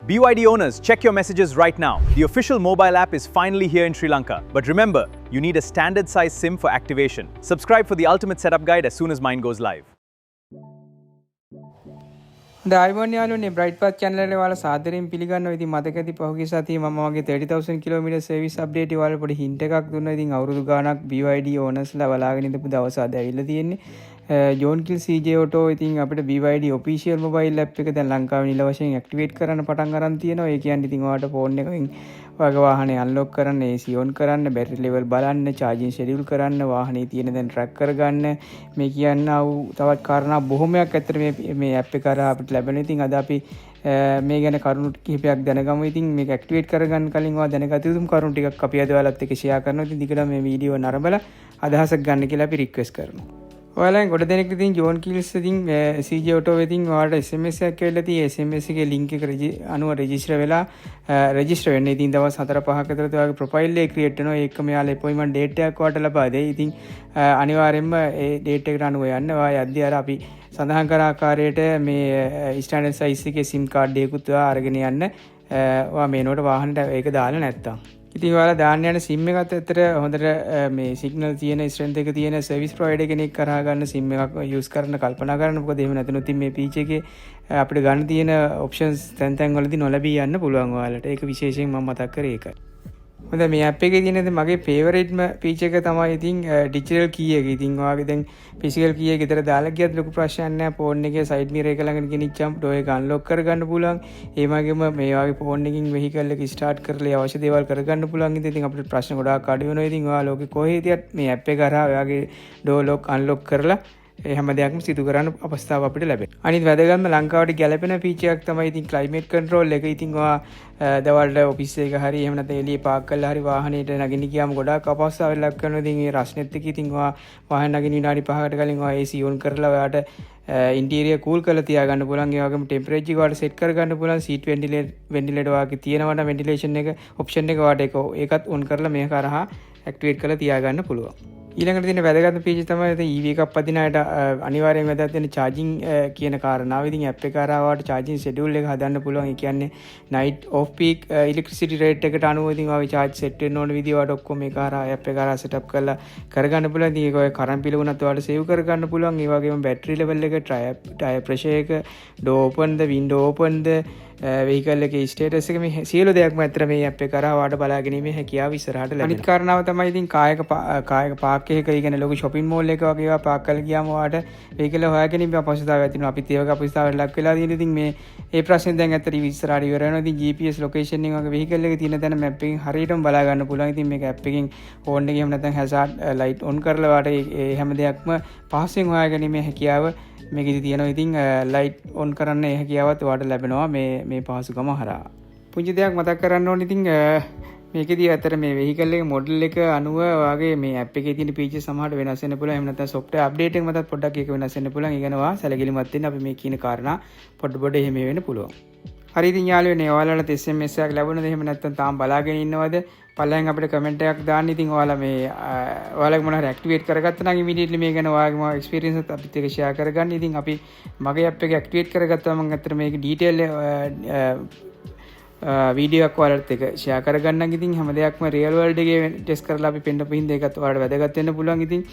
BYD owners, check your messages right now. The official mobile app is finally here in Sri Lanka. But remember, you need a standard size SIM for activation. Subscribe for the ultimate setup guide as soon as mine goes live. ආයිබෝන් යාළුවනේ bright පාත් channel එකේ ඔයාලා සාදරයෙන් පිළිගන්නවා. ඉතින් මතකදී පහුගිය සතියේ මම වගේ 30000 කිලෝමීටර් සර්විස් අප්ඩේට් ඔයාලා පොඩි හින්ට් එකක් දුන්නා. ඉතින් අවුරුදු ගාණක් BYD owners ලා බලාගෙන ඉඳපු දවස් අද ඇවිල්ලා තියෙන්නේ. ජෝන් කිල් CJ Auto ඉතින් අපිට BYD official mobile app එක දැන් ලංකාවේ නිල වශයෙන් ඇක්ටිවේට් කරන්න පටන් ගන්න තියෙනවා. ඒ කියන්නේ ඉතින් ඔයාලට ෆෝන් එකකින් ඔයාගේ වාහනේ අන්ලොක් කරන්න, AC on කරන්න, බැටරි ලෙවල් බලන්න, charging schedule කරන්න, වාහනේ තියෙන දැන් track කරගන්න, මේ කියන්නා වූ තවත් කාරණා බොහොමයක් අතර මේ app එක කරා අපිට ලැබෙනවා. ඉතින් අද අපි මේ ගැන කරුණු කිහිපයක් දැනගමු. ඉතින් මේක ඇක්ටිවේට් කරගන්න කලින් ඔයා දැනගත යුතු කරුණු ටිකක් අපි අද ඔයාලත් එක්ක share කරනවා. ඉතින් දිගට මේ වීඩියෝ නරඹලා අදහසක් ගන්න කියලා අපි රික්වෙස්ට් කරනවා. ඔයාලෙන් ගොඩ දෙනෙක් ඉතින් ජෝන් කිල්ස් ඉතින් CJ Auto වෙතින් ඔයාලට SMS එකක් එල්ලලා තියෙයි. SMS එකේ link එක අනුව රෙජිස්ටර් වෙලා රෙජිස්ටර් වෙන්න. ඉතින් දවස් 4-5ක ඇතුළත ඔයාගේ ප්‍රොෆයිල් එක ක්‍රියේට් වෙනවා. ඒකම යාලා අපොයින්ට්මන්ට් ඩේට් එකක් ඔයාලට ලබා දෙයි. ඉතින් අනිවාර්යයෙන්ම ඒ ඩේට් එකට අනුව යන්න. ඔයා යද්දී අර අපි සඳහන් කර ආකාරයට මේ ස්ටෑන්ඩඩ් සයිස් එකේ SIM කාඩ් එකකුත් ඔයා අරගෙන යන්න. ඔයා මේනෝට වාහනේට ඒක දාලා නැත්තම්. ඉතින් ඔයාලා දාන්න යන SIM එකත් ඇත්තට හොඳට මේ සිග්නල් තියෙන ස්ට්‍රෙන්ත් එක තියෙන සර්විස් ප්‍රොවයිඩර් කෙනෙක් කරා ගන්න SIM එකක් යූස් කරන්න කල්පනා කරන්න. මොකද එහෙම නැතුනොත් මේ පීච් එකේ අපිට ගන්න තියෙන ඔප්ෂන්ස් තැන් වලදී නොලැබී යන්න පුළුවන් ඔයාලට. ඒක විශේෂයෙන් මම මතක් කරේ ඒකයි. හොඳයි මේ app එකේ තියෙන මගේ ෆේවරිට්ම ෆීචර් එක තමයි ඉතින් ඩිජිටල් කී එක. ඉතින් ඔයාගේ දැන් ෆිසිකල් කී එක විතර දාලා ගියත් ලොකු ප්‍රශ්නයක් නැහැ. ෆෝන් එකේ සයිඩ් මිරර් එක ළඟට ගෙනිච්චාම ඩෝ එක අන්ලොක් කරගන්න පුළුවන්. ඒ වගේම මේ වගේ ෆෝන් එකකින් වෙහිකල් එක ස්ටාර්ට් කරලා අවශ්‍ය දේවල් කරගන්න පුළුවන්. ඉතින් අපිට ප්‍රශ්න ගොඩාක් අඩු වෙනවා. ඉතින් ඔයා ලෝකේ කොහේ හිටියත් මේ app එක කරා ඔයාගේ ඩෝ ලොක් අන්ලොක් කරලා ඒ හැම දෙයක්ම සිදු කරන්න අවස්ථාව අපිට ලැබෙනවා. අනිත් වැදගත්ම ලංකාවට ගැලපෙන ෆීචර් එකක් තමයි ඉතින් ක්ලයිමේට් කන්ට්‍රෝල් එක. ඉතින් ඔයා දවල්ට ඔෆිස් එක හරි එහෙම නැත්නම් එළියේ පාක් කරලා හරි වාහනේට නගින්න ගියාම ගොඩාක් අපහසුතාවයක් ලක් කරනවා. ඉතින් මේ රස්නෙත් එක්ක ඉතින් ඔයා වාහන නගින්න විනාඩි 5කට කලින් ඔයා AC on කරලා ඔයාට ඉන්ටීරියර් කූල් කරලා තියාගන්න පුළුවන්. ඒ වගේම ටෙම්පරේචර් එක ඔයාට සෙට් කරගන්න පුළුවන්. සීට් වෙන්ටිලේටර් වාගේ තියෙනවා නම් වෙන්ටිලේෂන් එක ඔප්ෂන් එක ඔයාට ඒකත් on කරලා මේක කරහා ඇක්ටිවේට් කරලා තියාගන්න පුළුවන්. ඊළඟට තියෙන වැදගත් ෆීචර් තමයි EV එකක් පදින අයට අනිවාර්යයෙන් වැදගත් වෙන charging කියන කාරණාව. ඉතින් app එක කරා ඔයාලට charging schedule එක හදන්න පුළුවන්. ඒ කියන්නේ night off peak electricity rate එකට අනුව ඉතින් ඔයාගේ charge set වෙන්න ඕන විදිය ඔයාලට ඔක්කොම මේ කරා app එක කරා setup කරලා කරගන්න පුළුවන්. ඉතින් ඒක ඔය කරන් පිළ වුණත් ඔයාලට save කරගන්න පුළුවන්. ඒ වගේම battery level එක, tire pressure එක, door open ද, window open ද, vehicle එකේ status එක මේ සියලු දෙයක්ම ඇත්තට මේ app එක කරා ඔයාලට බලා ගැනීමේ හැකියාව ඉස්සරහට ලැබෙනවා. අනිත් කාරණාව තමයි ඉතින් කායක පාක් එක කියන්නේ ලොකු shopping mall එකක වගේ ඒවා පාක් කරලා ගියාම ඔයාලට vehicle එක හොයාගැනීමේ අපහසුතාවයක් තියෙනවා. අපිත් ඒ වගේ අපහසුතාවයකට ලක් වෙලා තියෙන. ඉතින් මේ ප්‍රශ්නේ දැන් ඇත්තට ඉස්සරහට ඉවර වෙනවා. ඉතින් GPS location එක වගේ vehicle එකේ තියෙන තැන map එකෙන් හරියටම බලා ගන්න පුළුවන්. ඉතින් මේක app එකෙන් phone එකේ එහෙම නැත්නම් hazard light on කරලා ඔයාලට ඒ හැම දෙයක්ම පහසුවෙන් හොයාගැනීමේ හැකියාව මේකෙදි තියෙනවා. ඉතින් ලයිට් ඔන් කරන්න ඒ හැකියාවත් ඔයාලට ලැබෙනවා මේ පහසුකම හරහා. පුංචි දෙයක් මතක් කරන්න ඕනේ. ඉතින් මේකෙදි අතර මේ vehicle එකේ model එක අනුව ඔයාගේ මේ app එකේ තියෙන features සමහරට වෙනස් වෙන්න පුළුවන්. එහෙම නැත්නම් software update එක මතත් පොඩ්ඩක් ඒක වෙනස් වෙන්න පුළුවන්. ඒ කියන්නේ ඔයා සැලකිලිමත් වෙන්න අපි මේ කියන කාරණා පොඩ එහෙම වෙන්න පුළුවන්. හරි ඉතින් යාළුවනේ ඔයාලට SMS එකක් ලැබුණද? එහෙම නැත්නම් තාම බලාගෙන ඉන්නවද? පළයන් අපිට කමෙන්ට් එකක් දාන්න. ඉතින් ඔයාලා මේ ඔයාලගේ මොනවා හරි ඇක්ටිවේට් කරගත්තා නම් ඉමීඩියට්ලි මේ ගැන ඔයාගේ එක්ස්පීරියන්ස් එකත් අපිත් එක්ක ෂෙයා කරගන්න. ඉතින් අපි මගේ app එක ඇක්ටිවේට් කරගත්තා මම අතට මේක ඩීටේල් වීඩියෝ එකක් ඔයාලට එක ෂෙයා කරගන්නම්. ඉතින් හැම දෙයක්ම රියල් වර්ල්ඩ් එකේ ටෙස්ට් කරලා අපි පෙන්නපු හින්දා ඒකත් ඔයාලට වැදගත් වෙන්න පුළුවන්. ඉතින්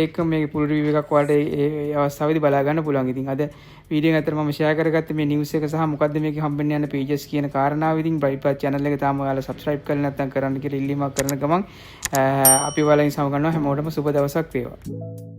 ඒක මේ පුල් රිවිව් එකක් ඔයාලට ඒ අවස්ථාවේදී බලා ගන්න පුළුවන්. ඉතින් අද වීඩියෝ එක අතර මම ෂෙයා කරගත්තේ මේ නිවුස් එක සහ මොකද්ද මේකේ හම්බෙන්න යන pages කියන කාරණාව. ඉතින් බ්‍රයිට් පාත් channel එක තාම ඔයාලා subscribe කරලා නැත්නම් කරන්න කියලා ඉල්ලීමක් කරන ගමන් අපි ඔයාලගෙන් සමු ගන්නවා. හැමෝටම සුබ දවසක් වේවා.